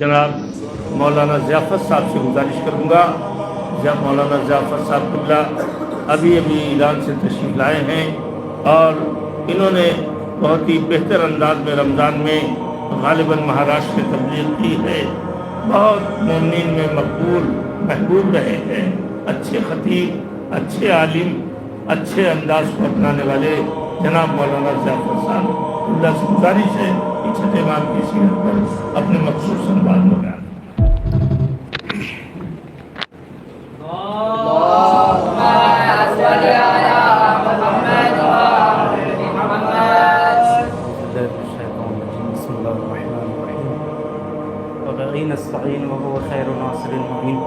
جناب مولانا ضیافت صاحب سے گزارش کروں گا. مولانا ضیافت صاحب قبلہ ابھی ایران سے تشریف لائے ہیں اور انہوں نے بہت ہی بہتر انداز میں رمضان میں غالباً مہاراشٹر میں تبلیغ کی ہے. بہت مومنین میں مقبول محبوب رہے ہیں. اچھے خطیب، اچھے عالم، اچھے انداز کو اپنانے والے جناب مولانا ضیافت صاحب. اللہ سے گزارش ہے کہ چھٹے امام کی سیرت پر اپنے مخصوص انداز میں بیان نستعين وهو خير ناصر معين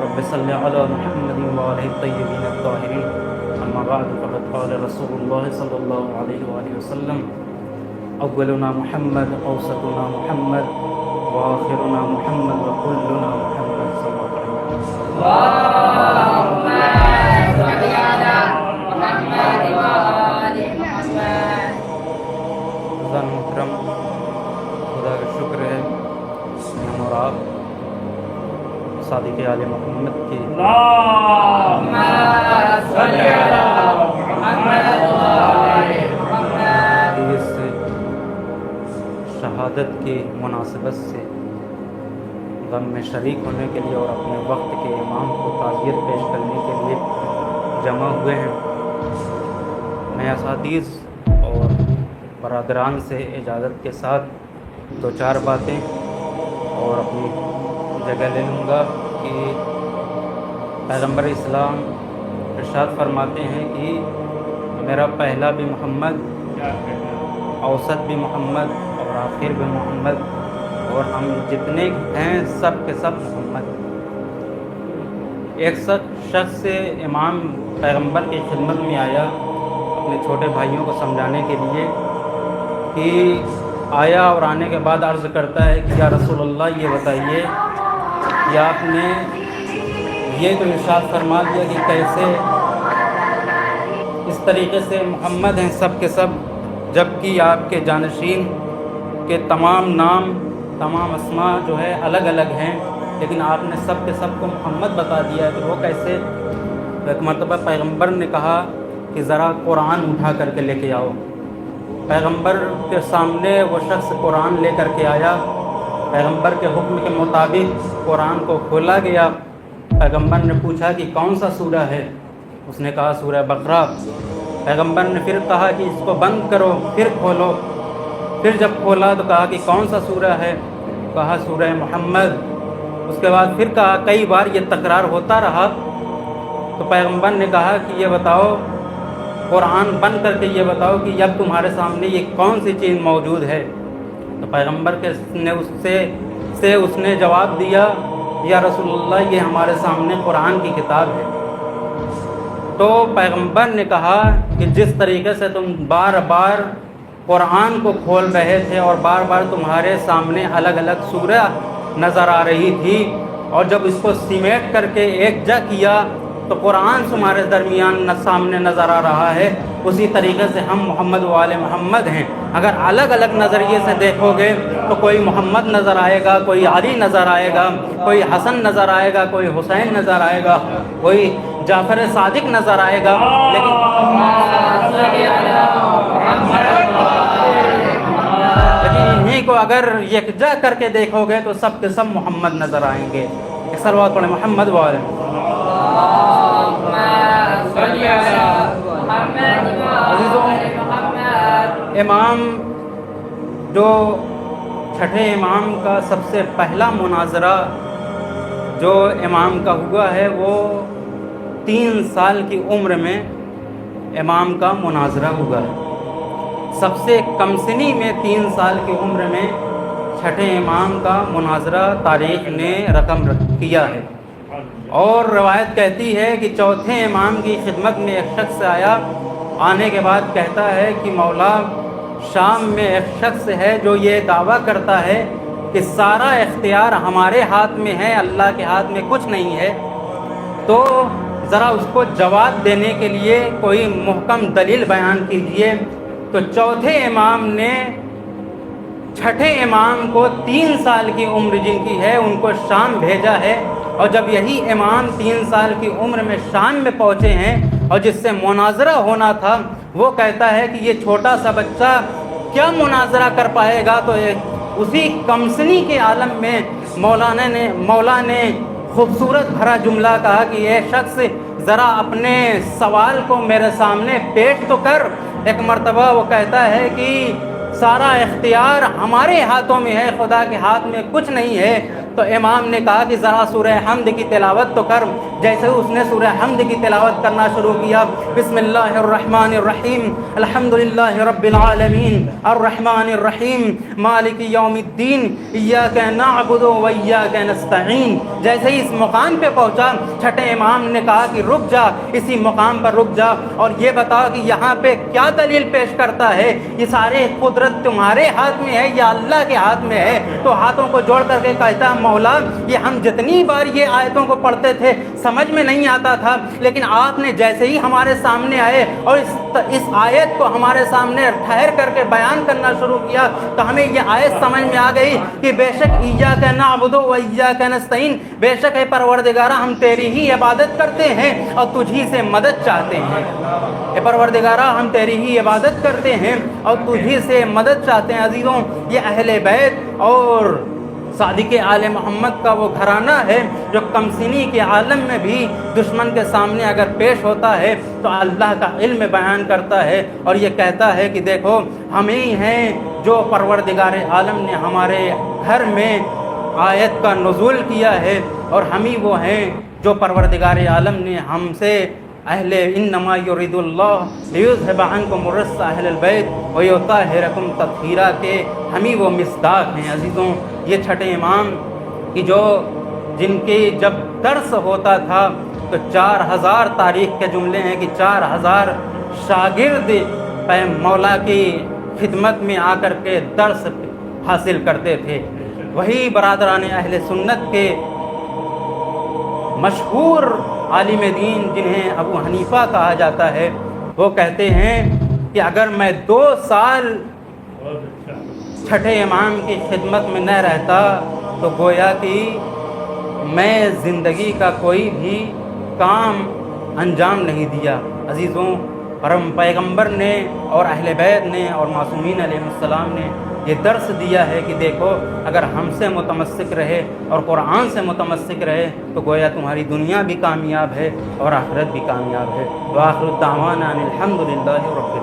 رب صل على محمد وآله الطيبين الطاهرين أما بعد فقد قال رسول الله صلى الله عليه وآله وسلم أولنا محمد أوسطنا محمد وآخرنا محمد وكلنا محمد صلى الله عليه وسلم. اللهم صل على محمد وآل محمد. محترم خدا کا شکر ہے اور آپ صادق آل محمد کی اللہم صل علی محمد وآل محمد اس شہادت کی مناسبت سے غم میں شریک ہونے کے لیے اور اپنے وقت کے امام کو تعزیت پیش کرنے کے لیے جمع ہوئے ہیں. میں اساتذہ اور برادران سے اجازت کے ساتھ دو چار باتیں اور اپنی جگہ لے لوں گا کہ پیغمبر اسلام ارشاد فرماتے ہیں کہ میرا پہلا بھی محمد، اوسط بھی محمد اور آخر بھی محمد، اور ہم جتنے ہیں سب کے سب محمد. ایک شخص امام پیغمبر کی خدمت میں آیا اپنے چھوٹے بھائیوں کو سمجھانے کے لیے کہ آیا اور آنے کے بعد عرض کرتا ہے کہ یا رسول اللہ یہ بتائیے کہ آپ نے یہ تو ارشاد فرما دیا کہ کیسے اس طریقے سے محمد ہیں سب کے سب، جبکہ آپ کے جانشین کے تمام نام تمام اسماء جو ہے الگ الگ ہیں، لیکن آپ نے سب کے سب کو محمد بتا دیا ہے، تو وہ کیسے؟ ایک مرتبہ پیغمبر نے کہا کہ ذرا قرآن اٹھا کر کے لے کے آؤ. پیغمبر کے سامنے وہ شخص قرآن لے کر کے آیا. پیغمبر کے حکم کے مطابق قرآن کو کھولا گیا. پیغمبر نے پوچھا کہ کون سا سورہ ہے؟ اس نے کہا سورہ بقرہ. پیغمبر نے پھر کہا کہ اس کو بند کرو، پھر کھولو. پھر جب کھولا تو کہا کہ کون سا سورہ ہے؟ کہا سورہ محمد. اس کے بعد پھر کہا، کئی بار یہ تکرار ہوتا رہا. تو پیغمبر نے کہا کہ یہ بتاؤ، قرآن بند کر کے یہ بتاؤ کہ اب تمہارے سامنے یہ کون سی چیز موجود ہے؟ تو پیغمبر نے اس نے جواب دیا، یا رسول اللہ یہ ہمارے سامنے قرآن کی کتاب ہے. تو پیغمبر نے کہا کہ جس طریقے سے تم بار بار قرآن کو کھول رہے تھے اور بار بار تمہارے سامنے الگ الگ سورہ نظر آ رہی تھی، اور جب اس کو سمیٹ کر کے ایک جا کیا تو قرآن تمہارے درمیان سامنے نظر آ رہا ہے، اسی طریقے سے ہم محمد والے محمد ہیں. اگر الگ الگ نظریے سے دیکھو گے تو کوئی محمد نظر آئے گا، کوئی علی نظر آئے گا، کوئی حسن نظر آئے گا، کوئی حسین نظر آئے گا، کوئی جعفر صادق نظر آئے گا، لیکن انہیں کو اگر یکجا کر کے دیکھو گے تو سب کے سب محمد نظر آئیں گے. ایک صلوات پڑھیں محمد والے. امام جو چھٹے امام کا سب سے پہلا مناظرہ جو امام کا ہوا ہے وہ 3 سال کی عمر میں امام کا مناظرہ ہوا ہے. سب سے کم سنی میں 3 سال کی عمر میں چھٹے امام کا مناظرہ تاریخ نے رقم کیا ہے. اور روایت کہتی ہے کہ چوتھے امام کی خدمت میں ایک شخص آیا. آنے کے بعد کہتا ہے کہ مولا، شام میں ایک شخص ہے جو یہ دعویٰ کرتا ہے کہ سارا اختیار ہمارے ہاتھ میں ہے، اللہ کے ہاتھ میں کچھ نہیں ہے، تو ذرا اس کو جواب دینے کے لیے کوئی محکم دلیل بیان کیجیے. تو چوتھے امام نے چھٹے امام کو 3 سال کی عمر جن کی ہے ان کو شام بھیجا ہے، اور جب یہی امام 3 سال کی عمر میں شام میں پہنچے ہیں اور جس سے مناظرہ ہونا تھا، وہ کہتا ہے کہ یہ چھوٹا سا بچہ کیا مناظرہ کر پائے گا، تو اسی کمسنی کے عالم میں مولا نے خوبصورت بھرا جملہ کہا کہ یہ شخص ذرا اپنے سوال کو میرے سامنے پیش تو کر۔ ایک مرتبہ وہ کہتا ہے کہ سارا اختیار ہمارے ہاتھوں میں ہے، خدا کے ہاتھ میں کچھ نہیں ہے۔ تو امام نے کہا کہ ذرا سورہ حمد کی تلاوت تو کر۔ جیسے اس نے سورہ حمد کی تلاوت کرنا شروع کیا، بسم اللہ الرحمن الرحیم الحمدللہ رب العالمین الرحمن الرحیم مالک یوم الدین ایاک نعبد و ایاک نستعین۔ جیسے ہی اس مقام پہ پہنچا، چھٹے امام نے کہا کہ رک جا، اسی مقام پر رک جا اور یہ بتا کہ یہاں پہ کیا دلیل پیش کرتا ہے؟ یہ سارے قدرت تمہارے ہاتھ میں ہے یا اللہ کے ہاتھ میں ہے؟ تو ہاتھوں کو جوڑ کر کے کہتا مولا، یہ ہم جتنی بار یہ آیتوں کو پڑھتے تھے سمجھ میں نہیں آتا تھا، لیکن آپ نے جیسے ہی ہمارے سامنے آئے اور اس آیت کو ہمارے سامنے ٹھہر کر کے بیان کرنا شروع کیا تو ہمیں یہ آیت سمجھ میں آ گئی کہ بے شک ایاک نعبد و ایاک نستعین، بے شک ہے پروردگارہ ہم تیری ہی عبادت کرتے ہیں اور تجھی سے مدد چاہتے ہیں۔ اے پروردگارہ ہم تیری ہی عبادت کرتے ہیں اور تجھی سے مدد چاہتے ہیں۔ عزیزوں، یہ اہل بیت اور صادق آل محمد کا وہ گھرانہ ہے جو کمسنی کے عالم میں بھی دشمن کے سامنے اگر پیش ہوتا ہے تو اللہ کا علم بیان کرتا ہے اور یہ کہتا ہے کہ دیکھو ہم ہی ہیں جو پروردگار عالم نے ہمارے گھر میں آیت کا نزول کیا ہے، اور ہم ہی وہ ہیں جو پروردگار عالم نے ہم سے اہل انما یرید اللہ لیذھب عنکم الرجس اہل البیت ویطہرکم تطہیرا کے ہم ہی وہ مصداق ہیں۔ عزیزوں، یہ چھٹے امام کی جن کے جب درس ہوتا تھا تو 4000 تاریخ کے جملے ہیں کہ 4000 شاگرد مولا کی خدمت میں آ کر کے درس حاصل کرتے تھے۔ وہی برادران اہل سنت کے مشہور عالم دین جنہیں ابو حنیفہ کہا جاتا ہے، وہ کہتے ہیں کہ اگر میں 2 سال چھٹے امام کی خدمت میں نہ رہتا تو گویا کہ میں زندگی کا کوئی بھی کام انجام نہیں دیا۔ عزیزوں، پرم پیغمبر نے اور اہل بیت نے اور معصومین علیہ السلام نے یہ درس دیا ہے کہ دیکھو اگر ہم سے متمسک رہے اور قرآن سے متمسک رہے تو گویا تمہاری دنیا بھی کامیاب ہے اور آخرت بھی کامیاب ہے۔ وآخر الدعوانا ان الحمد للہ رب العالمین۔